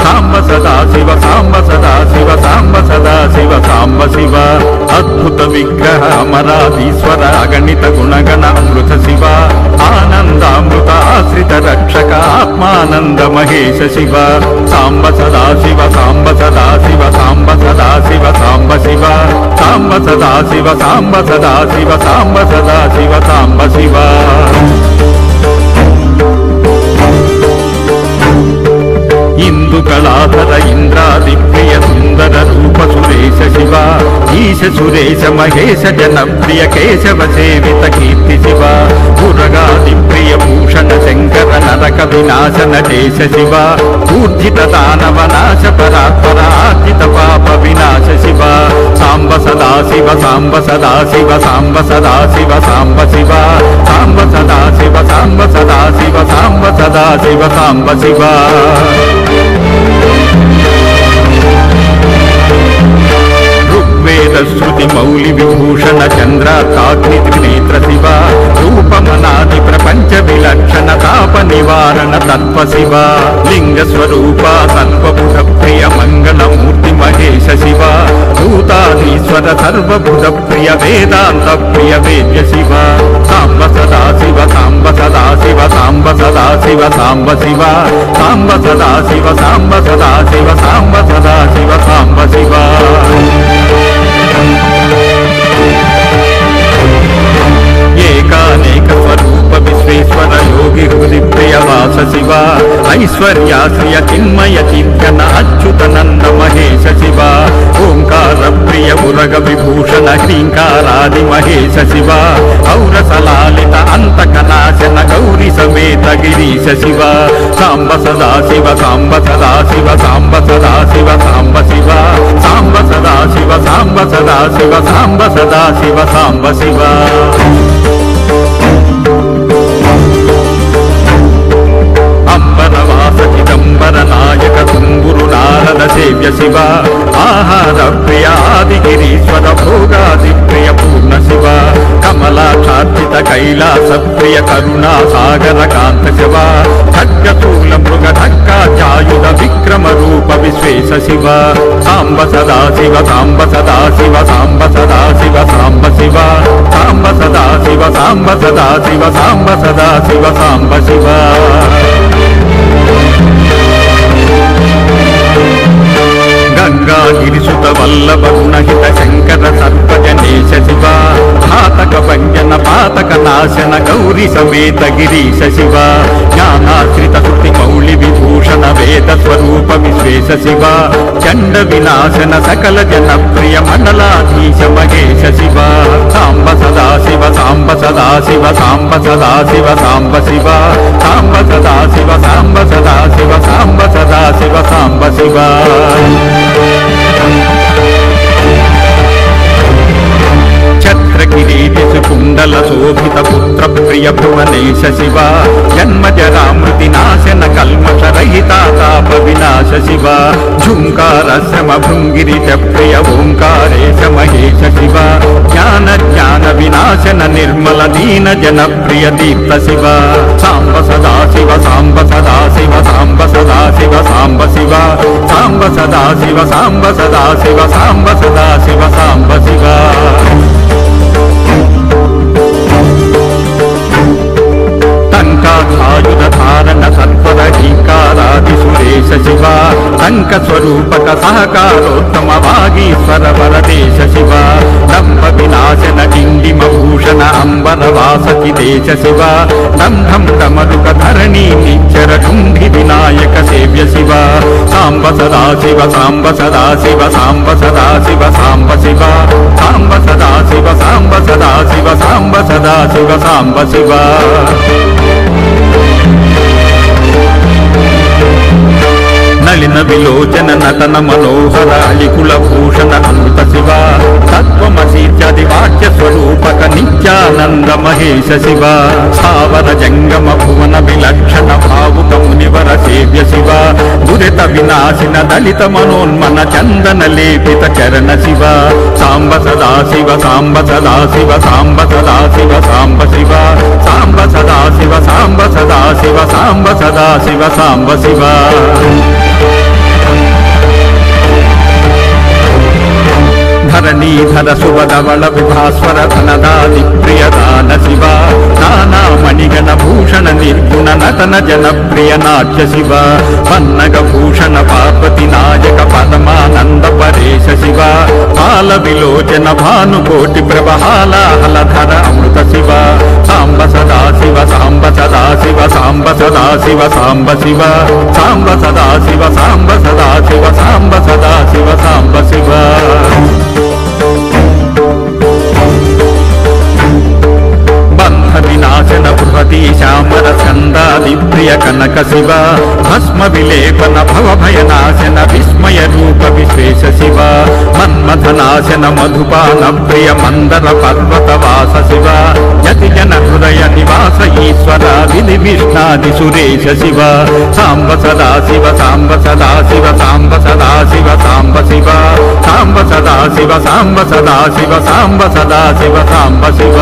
సాంబ సదా శివ సాంబ సదా శివ సాంబ సదా శివ సాంబ శివ అద్భుత విగ్రహ అమరాధీశ్వర అగణిత గుణగణ అమృత శివ ఆనందామృత ఆశ్రిత రక్షక ఆత్మానంద మహేశ శివ సాంబ సదా శివ సాంబ సదా శివ సాంబ సదా శివ సాంబ శివ సాంబ సదా శివ సాంబ సదా శివ సాంబ సదా శివ సాంబ శివ ఇందుకళాధర ఇంద్రాదిప్రియ సుందర రూప సురేశ శివ ఈశ సురేశ మహేశ జనప్రియ కేశవ సేవిత కీర్తి శివ పురగాదిప్రియ భూషణ శంకర నరక వినాశన దేశ శివ ఊర్జిత దానవ నాశ పరాత్పర ఆర్జిత పాప వినాశ శివ సాంబ సదా శివ సాంబ సదా శివ సాంబ సదా శివ సాంబ శివ సాంబ సదా శివ సాంబ సదా శివ సాంబ సదా శివ సాంబ శివ ఋగ్వేద శృతి మౌలి విభూషణ చంద్రాగ్ని త్రినేత్ర శివ రూపమనాది ప్రపంచ విలక్షణ తాప నివారణ తత్వ శివ లింగ స్వరూప సర్వబుధ ప్రియ మంగళమూర్తి మహేశ శివ భూతాధీశ్వర సర్వబుధ ప్రియ వేదాంత ప్రియ వేద్య శివ సాంబ సదా శివ సాంబ సదా శివ సాంబ సదా శివ సాంబ శివ సాంబ సదా శివ సాంబ సదా శివ సాంబ సదా శివ సాంబ శివ ఏకానేక స్వరూప విశ్వేశ్వర యోగి హృది ప్రియవాస శివ ఐశ్వర్యాశ్రియ చిన్మయ చింతన అచ్యుతనంద మహేశ శివ ఓంకార ప్రియ ఉరగ విభూషణ హ్రీంకారాది మహేశ శివ ఔరసలాలిత అంతకనాశన గౌరీ సమేత గిరీశ శివ సాంబ సదా శివ సాంబ సదా శివ సాంబ సదా శివ సాంబ శివ సాంబ సదా శివ సాంబ సదా శివ సాంబ సదా శివ సాంబ శివ అంబరవాస చిదంబర నాయక తుంగురు నారద సేవ్య శివ ఆహార ప్రియ ఆదిగిరీశ్వర భోగాది ప్రియ పూర్ణ శివ కమలాక్షార్చిత కైలాస ప్రియ కరుణా సాగర కాంత శివ ఖడ్గశూల మృగ ఢక్కాచాయుధ విక్రమ రూప విశ్వేశ శివ సాంబ సదా శివ సాంబ సదా శివ సాంబ సదా శివ సాంబ శివ సాంబ సదా శివ సాంబ సదా శివ సాంబ సదా శివ సాంబ శివ గంగాగిరిసుత వల్లభ గుణహిత శంకర సర్వజనేశ శివ ఘాతక భంజన పాతక నాశన గౌరీ సమేత గిరీశ శివ జ్ఞానాశ్రిత శృతి మౌళి విభూషణ వేద స్వరూప విశ్వేశ శివ చండ వినాశన సకల జన ప్రియ మండలాధీశ మహేశ శివ సాంబ సదా శివ సాంబ సదా శివ సాంబ సదా శివ సాంబ శివ సాంబ సదా శివ సాంబ సదా శివ సాంబ సదా శివ సాంబ శివ ఛత్రకిరీటి సుకుండల శోభిత పుత్ర ప్రియ భువనేశ శివ జన్మజరామృతి నాశన కల్మష రహిత తాప వినాశ శివ ఝుంకార శ్రమ భృంగిరిజ ప్రియ ఓంకారేశ మహేశ శివ జ్ఞాన జ్ఞాన వినాశన నిర్మల దీన జన ప్రియ దీప్త శివ సాంబ సదా శివ సాంబ సదా శివ సాంబ సదా శివ సాంబ శివ సాంబ సదా శివ సాంబ సదా శివ సాంబ సదా శివ సాంబ శివ టంకాయుధ ధారణ సత్వర టీకారాది సురేశ శివ టంక స్వరూపక సహకారోత్తమ వాగీశ్వర వరదేశ శివ దంభ వినాశన డిండిమ భూషణ అంబర వాసకి దేశ శివ దంభం కమరుక ధరణి నిచ్చర కుంభి వినాయక సేవ్య శివ సాంబ సదా శివ సాంబ సదా శివ సాంబ సదా శివ సాంబ శివ సాంబ సదా శివ సాంబ సదా శివ సాంబ సదా శివ సాంబ శివ నళిన విలోచన నటన మనోహర అలికుల భూషణ అమృత శివ తత్వమసీత్యాది వాక్య స్వరూపక నిత్యానంద మహేశ శివ స్థావర జంగమ భువన విలక్షణ భావుక మునివర సేవ్య శివ దురిత వినాశిన దళిత మనోన్మన చందన లేపిత చరణ శివ సాంబ సదా శివ సాంబ సదా శివ సాంబ సదా శివ సాంబ శివ సాంబ సదా శివ సాంబ సదా శివ సాంబ సదా శివ సాంబ శివ శ్రీధర సుభధవళ విభాస్వర ధనదాది ప్రియదాన శివ నానా మణిగణ భూషణ నిర్గుణ నటన జనప్రియ నాట్య శివ పన్నగ భూషణ పార్వతి నాయక పరమానంద పరేశ శివ బాల విలోచన భానుకోటి ప్రభహాలాహలధర అమృత శివ సాంబ సదా శివ సాంబ సదా శివ సాంబ సదా శివ సాంబ శివ సాంబ సదా శివ సాంబ సదా శివ సాంబ సదా శివ సాంబ శివ వినాశన బృహతి శ్యామర చందాది ప్రియ కనక శివ భస్మ విలేపన భవభయనాశన విస్మయ రూప విశ్వేశ శివ మన్మథనాశన మధుపాన ప్రియ మందర పర్వత వాస శివ యతి జన హృదయ నివాస ఈశ్వర విధి విష్ణాది సురేశ శివ సాంబ సదా శివ సాంబ సదా శివ సాంబ సదా శివ సాంబ శివ సాంబ సదా శివ సాంబ సదా శివ సాంబ సదా శివ సాంబ శివ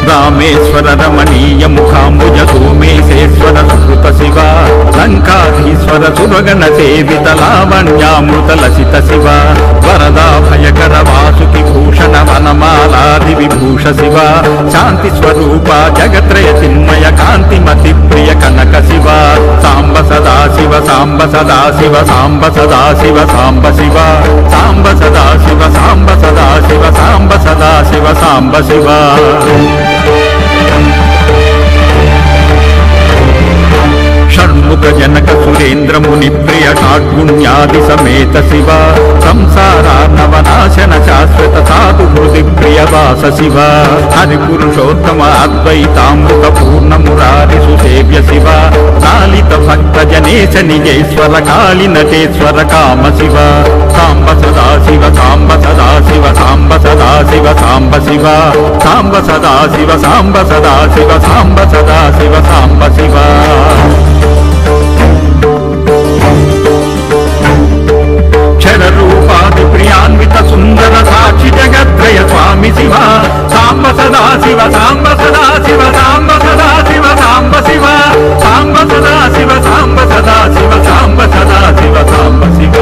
రామేశ్వర రమణీయ ముఖాంబుజ సోమేశేశ్వర సుకృత శివ లంకాధీశ్వర సురగణ సేవిత లావణ్యామృత లసిత శివ వరదా భయకర వాసుకి భూషణ వనమాలాది విభూష శివ శాంతి స్వరూప జగత్రయ చిన్మయ కాంతిమతి ప్రియ కనక శివ సాంబ సదా శివ సాంబ సదా శివ సాంబ సదా శివ సాంబ శివ సాంబ సదా శివ సాంబ సదా శివ సాంబ సదా శివ సాంబ శివ షణ్ముఖ జనక సురేంద్ర ముని ప్రియ షాడ్గుణ్యాది సమేత శివ సంసారార్ణవనాశన శాశ్వత సాధు హృది ప్రియ వాస శివ హరి పురుషోత్తమ అద్వైతామృత పూర్ణ మురారి సుసేవ్య శివ లాలిత భక్త జనేశ నిజేశ్వర కాళి నటేశ్వర కామ శివ సాంబ సదా శివ సాంబ సదా శివ సాంబ సదా శివ సాంబ శివ సాంబ సదా శివ సాంబ సదా శివ సాంబ సదా శివ సాంబ శివ క్షరరూపాది ప్రియాన్విత సుందర సాక్షి జగత్రయ స్వామి శివ సాంబ సదా శివ సాంబ సదా శివ సాంబ సదా శివ సాంబ శివ సాంబ సదా శివ సాంబ సదా శివ సాంబ సదా శివ సాంబ శివ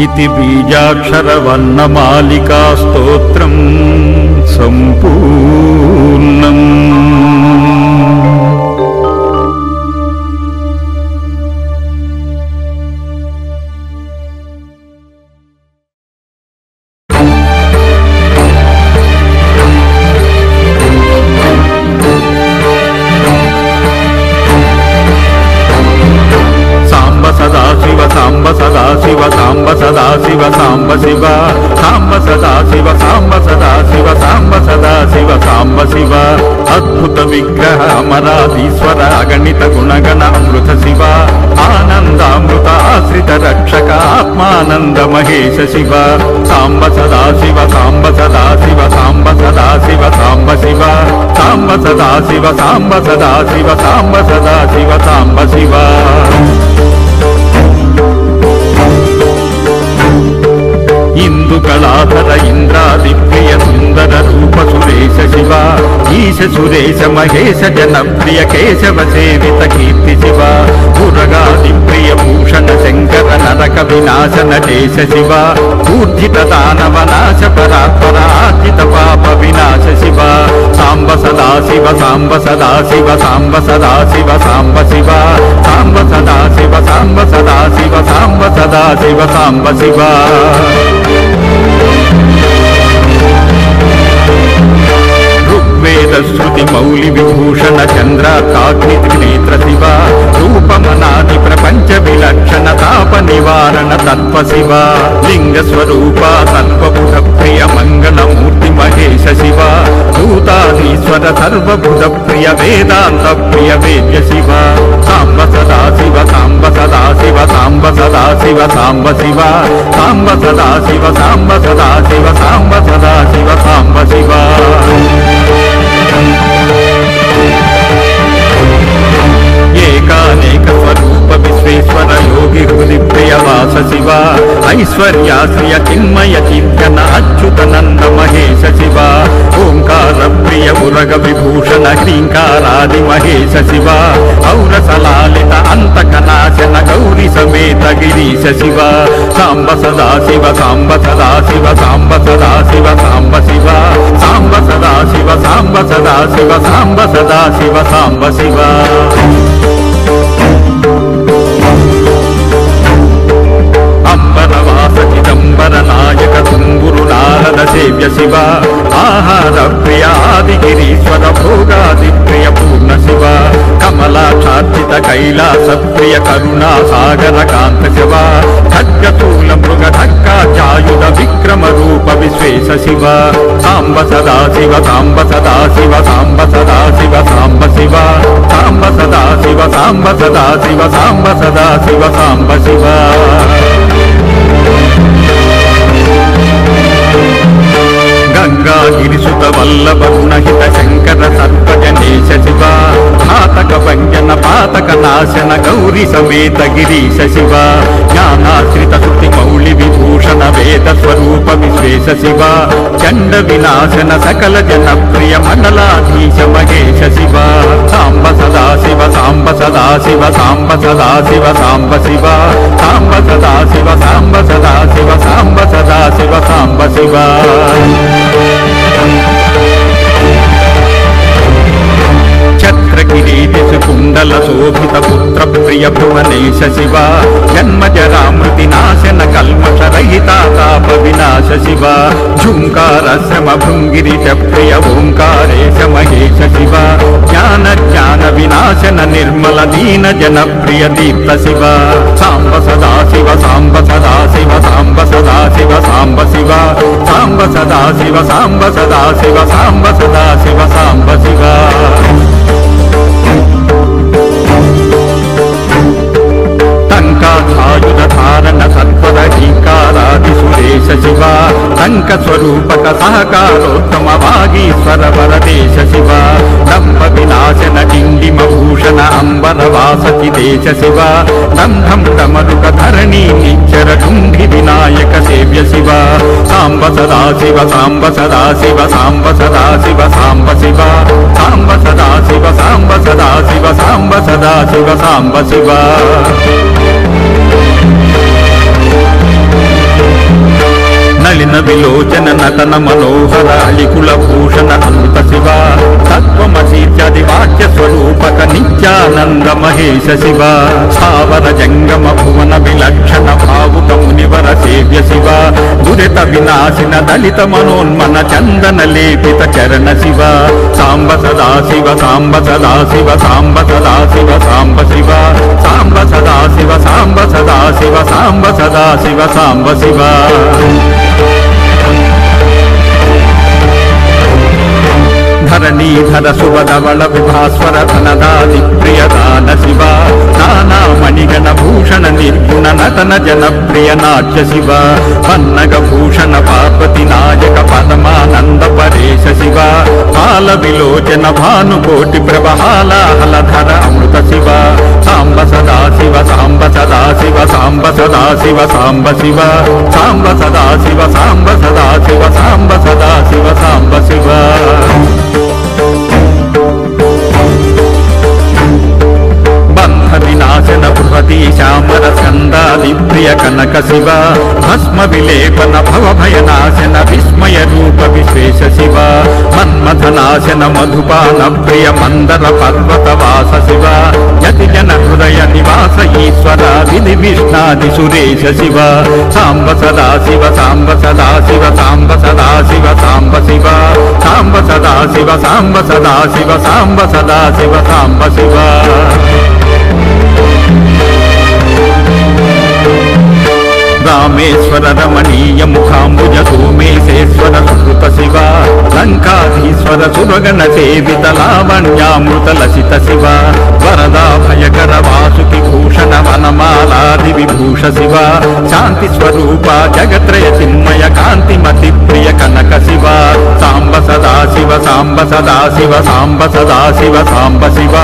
ఇతి బీజాక్షర వర్ణమాలికా స్తోత్రం సంపూర్ణం. సాంబ సదా శివ సాంబ సదా శివ సాంబ శివ సాంబ సదా శివ సాంబ సదా శివ సాంబ సదా శివ సాంబ శివ అద్భుత విగ్రహ అమరాధీశ్వర అగణిత గుణగణ అమృత శివ ఆనందామృత ఆశ్రిత రక్షక ఆత్మానంద మహేశ శివ సాంబ సదా శివ సాంబ సదా శివ సాంబ సదా శివ సాంబ శివ సాంబ సదా శివ సాంబ సదా శివ సాంబ సదా శివ సాంబ శివ ఇందుకళాధర ఇంద్రాది ప్రియ సుందర రూప సురేశ శివ ఈశ సురేశ మహేశ జనప్రియ కేశవ సేవిత కీర్తి శివ పురగాది ప్రియ భూషణ శంకర నరక వినాశ నటేశ శివ ఊర్జిత దానవ నాశ పరాత్పర ఆర్జిత పాప వినాశ శివ సాంబ సదా శివ సాంబ సదా శివ సాంబ సదా శివ సాంబ శివ సాంబ సదా శివ సాంబ సదా శివ సాంబ సదా శివ సాంబ శివ ఋగ్వేద శృతి మౌలి విభూషణ చంద్రాకాగ్ని త్రినేత్ర శివ రూపమనాది ప్రపంచ విలక్షణ తాప నివారణ తత్వ శివ లింగ స్వరూప సర్వబుధ ప్రియ మంగళమూర్తి మహేశ శివ భూతాధీశ్వర సర్వబుధ ప్రియ వేదాంత ప్రియ వేద్య శివ సాంబ సదా శివ సాంబ సదా శివ సాంబ సదా శివ సాంబ శివ సాంబ సదా శివ సాంబ సదా శివ సాంబ సదా శివ సాంబ శివ ఏకానేక స్వరూప విశ్వేశ్వర యోగి హృది ప్రియ వాస శివ ఐశ్వర్యాశ్రియ చిన్మయ చింతన అచ్యుత నంద మహేశ శివ ఓంకార ప్రియ మురగ విభూషణ హ్రీంకారాది మహేశ శివ ఔరస లాలిత అంత घातकनाशन गौरी समेत गिरीश शिव सांब सदा शिव सांब सदा शिव सांब सदा शिव सांब शिव सांब सदा शिव सांब सदा शिव सांब सदा शिव सांब शिव अंबरवास चिदंबर नायक तुम्बुरु नारद सेव्य शिव आहार प्रिय आदिगिरीश्वर भोगादि प्रिय पूर्ण शिव कमलाक्षार्चित कैलास प्रिय करुणा सागर कांत शिव खड्गशूल मृग ढक्काचायुध विक्रम रूप विश्वेश शिव सांब सदा शिव सांब सदा शिव सांब सदा शिव सांब शिव सांब सदा शिव सांब सदा शिव सांब सदा शिव सांब शिव गंगागिरिसुत वल्लभ गुणहित शंकर सर्वजनेश शिव घातक भंजन पातक नाशन गौरी समेत गिरीश शिव ज्ञानाश्रित श्रुति मौलि विभूषण वेद स्वरूप विश्वेश शिव चंड विनाशन सकल जन प्रिय मंडलाधीश महेश शिव सांब सदा शिव सांब सदा शिव सांब सदा शिव सांब शिव सांब सदा शिव सांब सदा शिव सांब सदा शिव सांब शिव छत्र किरीट कुंडल शोभित पुत्र प्रिय भुवनेश शिव जन्म जरा मृति नाशन कल्मष रहिता ताप विनाश शिव झुंकार श्रम भृंगिरिश प्रिय ओंकारेश महेश शिव ज्ञान ज्ञान विनाशन निर्मल दीन जन प्रिय दीप्त शिव सांब सदा शिव सांब सदा शिव सांब सदा शिव सांब शिव सांब सदा शिव सांब सदा शिव सांब सदा शिव सांब शिव टंकायुध धारण सत्वर हीकारादि सुरेश शिव टंक स्वरूपक सहकारोत्तम वागीश्वर वरदेश शिव दंभ विनाशन डिंडिम भूषण अंबर वासति देश शिव दंभम डमरुक धरणी निच्चर ढुंढि विनायक सेव्य शिव सांब सदा शिव सांब सदा शिव सांब सदा शिव सांब शिव सांब सदा शिव सांब सदा शिव सांब सदा शिव सांब शिव नलिन विलोचन नतन मनोहर अलिकुल भूषण अमृत शिव तत्वमसीत्यादि वाक्य स्वरूपक नित्यानंद महेश शिव स्थावर जंगम भुवन विलक्षण भावुक मुनिवर सेव्य शिव दुरित विनाशिन दलित मनोन्मन चंदन लेपित चरण शिव सांब सदा शिव सांब सदा शिव सांब सदा शिव सांब शिव सांब सदा शिव सांब सदा शिव सांब सदा शिव सांब शिव धरणीधर सुभधवल विभास्वर धनदादि प्रियदान शिव नाना मणिगण भूषण निर्गुण नतन जन प्रिय नाट्य शिव पन्नग भूषण पार्वती नायक पद्मानंद परेश शिव बाल विलोचन भानुकोटि प्रभहालाहल धर अमृत शिव सांब सदा शिव सांब सदा शिव सांब सदा शिव सांब शिव सांब सदा शिव सांब सदा शिव सांब सदा शिव सांब शिव विनाशन बृहती श्यामर स्कंदादि प्रिय कनक शिव भस्म विलेपन भव भयनाशन विस्मय रूप विश्वेश शिव मन्मथनाशन मधुपान प्रिय मंदर पर्वत वास शिव यति जन हृदय निवास ईश्वर विधि विष्णादि सुरेश शिव सांब सदा शिव सांब सदा शिव सांब सदा शिव सांब शिव सांब सदा शिव सांब सदा शिव सांब सदा शिव सांब शिव रामेश्वर रमणीय मुखाम्बुज सोमेशेश्वर सुकृत शिव लंकाधीश्वर सुरगण सेवित लावण्यामृत लसित शिव वरदा भयकर वासुकी भूषण वनमालादि विभूष शिव शांति स्वरूप जगत्रय चिन्मय कांतिमति प्रिय कनक शिव सांब सदा शिव सांब सदा शिव सांब सदा शिव सांब शिव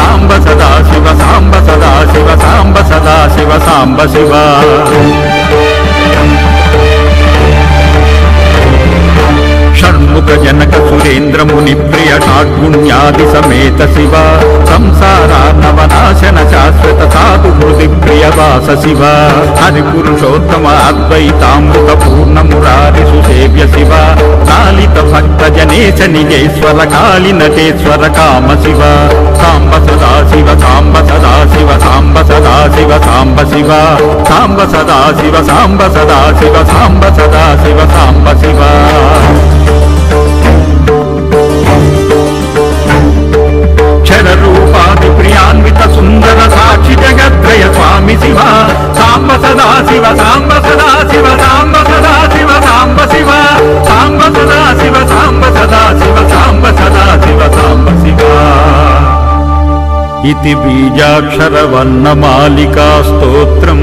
सांब सदा शिव सांब सदा शिव सांब सदा शिव सांब शिव षण्मुख जनक सुरेंद्र मुनि प्रिय षाड्गुण्यादि समेत शिव సంసారార్ణవనాశన శాశ్వత సాధు హృది ప్రియవాస శివ హరి పురుషోత్తమ అద్వైతామృత పూర్ణ మురారి సుసేవ్య శివ లాలిత భక్త జనేశ నిజేశ్వర కాళి నటేశ్వర కామ శివ సాంబ సదా శివ సాంబ సదా శివ సాంబ సదా శివ సాంబ శివ సాంబ సదా శివ సాంబ సదా శివ సాంబ సదా శివ సాంబ శివ క్షరరూపాది ప్రియాన్విత సుందర సాక్షి జగద్రయ స్వామి శివ సాంబ సదా శివ సాంబ సదా శివ సాంబ సదా శివ సాంబ శివ సాంబ సదా శివ సాంబ సదా శివ సాంబ సదా శివ సాంబ శివ ఇతి బీజాక్షర వర్ణమాలికా స్తోత్రం